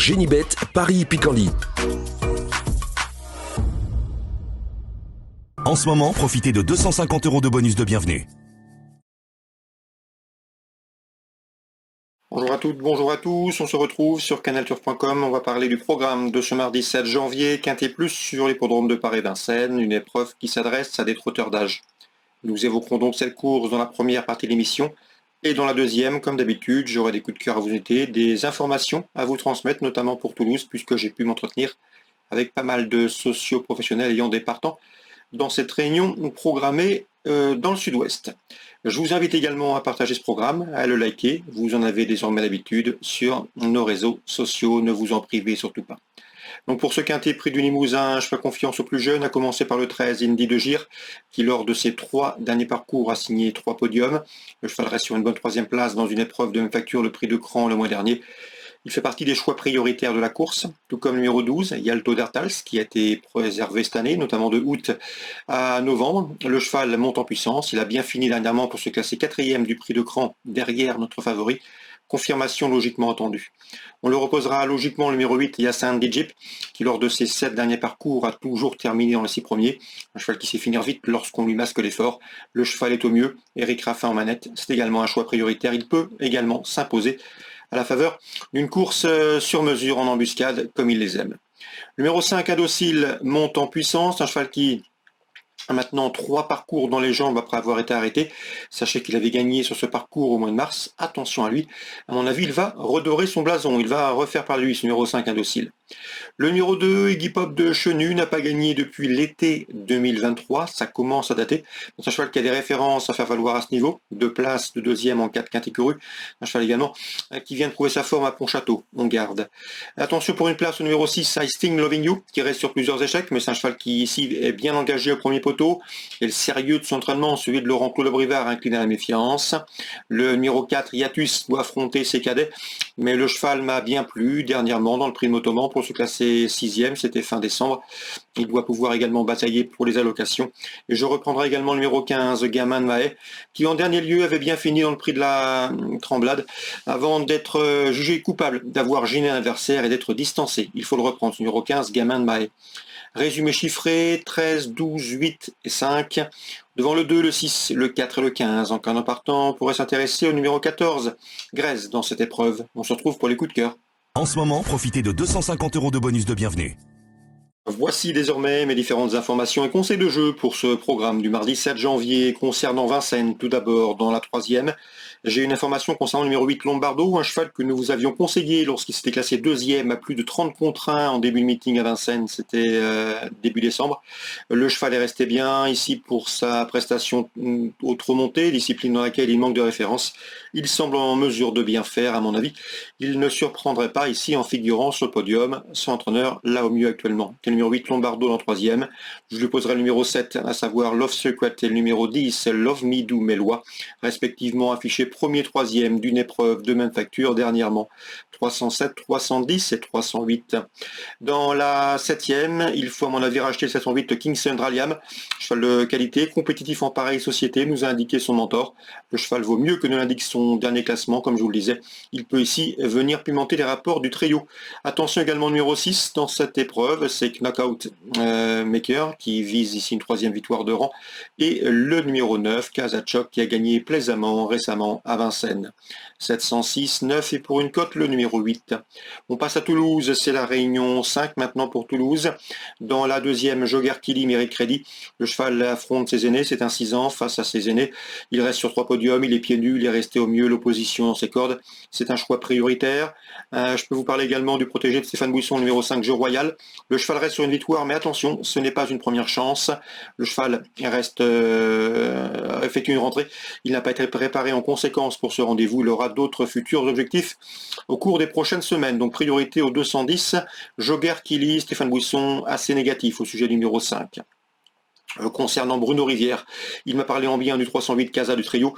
Génibet, Paris-Picardie. En ce moment, profitez de 250 € de bonus de bienvenue. Bonjour à toutes, bonjour à tous, on se retrouve sur canalturf.com, on va parler du programme de ce mardi 7 janvier, Quintet Plus sur l'hippodrome de Paris-Vincennes, une épreuve qui s'adresse à des trotteurs d'âge. Nous évoquerons donc cette course dans la première partie de l'émission, et dans la deuxième, comme d'habitude, j'aurai des coups de cœur à vous noter, des informations à vous transmettre, notamment pour Toulouse, puisque j'ai pu m'entretenir avec pas mal de socio-professionnels ayant des partants dans cette réunion programmée dans le sud-ouest. Je vous invite également à partager ce programme, à le liker, vous en avez désormais l'habitude sur nos réseaux sociaux, ne vous en privez surtout pas. Donc pour ce quintet prix du Limousin, je fais confiance aux plus jeunes, à commencer par le 13 Indy de Gire, qui lors de ses 3 derniers parcours a signé 3 podiums. Le cheval reste sur une bonne 3e place dans une épreuve de même facture, le prix de Cran le mois dernier. Il fait partie des choix prioritaires de la course, tout comme le numéro 12, Yalto d'Artals, qui a été préservé cette année, notamment de août à novembre. Le cheval monte en puissance, il a bien fini dernièrement pour se classer 4e du prix de Cran, derrière notre favori. Confirmation logiquement attendue. On le reposera logiquement le numéro 8, Yassin Dijip, qui lors de ses 7 derniers parcours a toujours terminé dans les 6 premiers. Un cheval qui sait finir vite lorsqu'on lui masque l'effort. Le cheval est au mieux, Eric Raffin en manette, c'est également un choix prioritaire. Il peut également s'imposer à la faveur d'une course sur mesure en embuscade, comme il les aime. Le numéro 5, Adocile, monte en puissance, un cheval qui a maintenant 3 parcours dans les jambes après avoir été arrêté. Sachez qu'il avait gagné sur ce parcours au mois de mars. Attention à lui. À mon avis, il va redorer son blason. Il va refaire par lui ce numéro 5, Indocile. Le numéro 2, Iggy Pop de Chenu, n'a pas gagné depuis l'été 2023. Ça commence à dater. C'est un cheval qui a des références à faire valoir à ce niveau. 2 places de 2e en 4 quintés courus. Un cheval également qui vient de trouver sa forme à Pontchâteau. On garde. Attention pour une place au numéro 6, I Sting Loving You, qui reste sur plusieurs échecs, mais c'est un cheval qui ici est bien engagé au premier poteau. Et le sérieux de son entraînement, celui de Laurent Claude Brivard, incliné à la méfiance. Le numéro 4, Iatus, doit affronter ses cadets. Mais le cheval m'a bien plu dernièrement dans le prix de Motoman pour se classer 6e, c'était fin décembre. Il doit pouvoir également batailler pour les allocations. Et je reprendrai également le numéro 15, Gamin de Mahé, qui en dernier lieu avait bien fini dans le prix de la Tremblade, avant d'être jugé coupable d'avoir gêné un adversaire et d'être distancé. Il faut le reprendre, ce numéro 15, Gamin de Mahé. Résumé chiffré, 13, 12, 8 et 5. Devant le 2, le 6, le 4 et le 15. En cas d'un partant, on pourrait s'intéresser au numéro 14, Grèze, dans cette épreuve. On se retrouve pour les coups de cœur. En ce moment, profitez de 250 € de bonus de bienvenue. Voici désormais mes différentes informations et conseils de jeu pour ce programme du mardi 7 janvier concernant Vincennes. Tout d'abord, dans la 3e, j'ai une information concernant le numéro 8 Lombardo, un cheval que nous vous avions conseillé lorsqu'il s'était classé 2e à plus de 30 contre 1 en début de meeting à Vincennes, c'était début décembre. Le cheval est resté bien ici pour sa prestation haute remontée, discipline dans laquelle il manque de référence. Il semble en mesure de bien faire à mon avis. Il ne surprendrait pas ici en figurant sur le podium, son entraîneur là au mieux actuellement. Le numéro 8 Lombardo en 3e. Je lui poserai le numéro 7, à savoir Love Secret, et le numéro 10 Love Me Do Mélois, respectivement affichés 1er, 3e d'une épreuve de même facture dernièrement. 307, 310 et 308. Dans la 7e, il faut à mon avis racheter le 708 Kingston Draliam, cheval de qualité, compétitif en pareille société, nous a indiqué son mentor. Le cheval vaut mieux que ne l'indique son dernier classement, comme je vous le disais. Il peut ici venir pimenter les rapports du trio. Attention également au numéro 6 dans cette épreuve, c'est Knockout Maker qui vise ici une 3e victoire de rang. Et le numéro 9, Kazachok, qui a gagné plaisamment récemment à Vincennes. 706, 9 et pour une cote le numéro 8. On passe à Toulouse, c'est la réunion 5 maintenant pour Toulouse. Dans la 2e, Jogar Kili mérite crédit. Le cheval affronte ses aînés, c'est un 6 ans face à ses aînés. Il reste sur 3 podiums, il est pieds nus, il est resté au mieux l'opposition dans ses cordes. C'est un choix prioritaire. Je peux vous parler également du protégé de Stéphane Bouisson, numéro 5, Jeu Royal. Le cheval reste sur une victoire, mais attention, ce n'est pas une première chance. Le cheval reste effectue une rentrée. Il n'a pas été préparé en conséquence pour ce rendez-vous. Il aura d'autres futurs objectifs au cours des prochaines semaines. Donc priorité au 210, Jogar Kili, Stéphane Bouisson, assez négatif au sujet du numéro 5. Concernant Bruno Rivière, il m'a parlé en bien du 308 Casa du trio.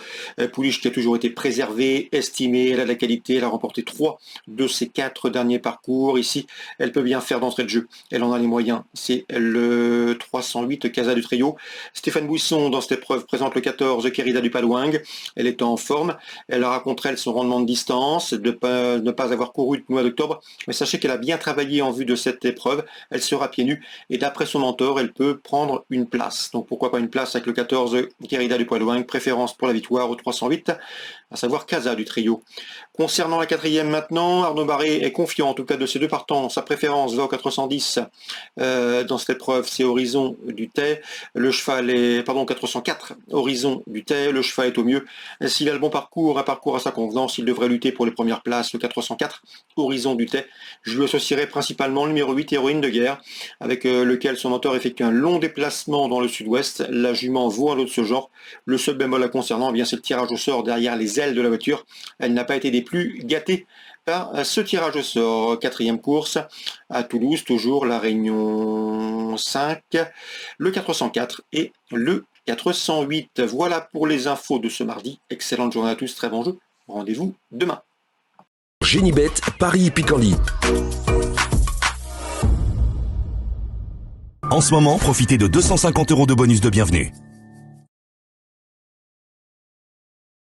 Pouliche qui a toujours été préservée, estimée, elle a de la qualité, elle a remporté 3 de ses 4 derniers parcours. Ici, elle peut bien faire d'entrée de jeu, elle en a les moyens. C'est le 308 Casa du trio. Stéphane Bouisson, dans cette épreuve, présente le 14 Querida du Palouing. Elle est en forme, elle aura contre elle son rendement de distance, de ne pas avoir couru depuis le mois d'octobre. Mais sachez qu'elle a bien travaillé en vue de cette épreuve, elle sera pieds nus et d'après son mentor, elle peut prendre une place. Donc pourquoi pas une place avec le 14 Querida du Palouing, préférence pour la victoire au 308, à savoir Casa du trio. Concernant la quatrième maintenant, Arnaud Barré est confiant en tout cas de ces deux partants. Sa préférence va au 410 dans cette épreuve, c'est Horizon du Tay. Le cheval est, 404 Horizon du Tay. Le cheval est au mieux. S'il a le bon parcours, un parcours à sa convenance, il devrait lutter pour les premières places. Le 404 Horizon du Tay. Je lui associerai principalement le numéro 8 Héroïne de guerre, avec lequel son mentor effectue un long déplacement dans le sud-ouest. La jument vaut un lot de ce genre. Le seul bémol la concernant, c'est le tirage au sort derrière les ailes de la voiture. Elle n'a pas été des plus gâtées par ce tirage au sort. Quatrième course à Toulouse, toujours la Réunion 5, le 404 et le 408. Voilà pour les infos de ce mardi. Excellente journée à tous, très bon jeu. Rendez-vous demain. Génibet, Paris Picardie. En ce moment, profitez de 250 € de bonus de bienvenue.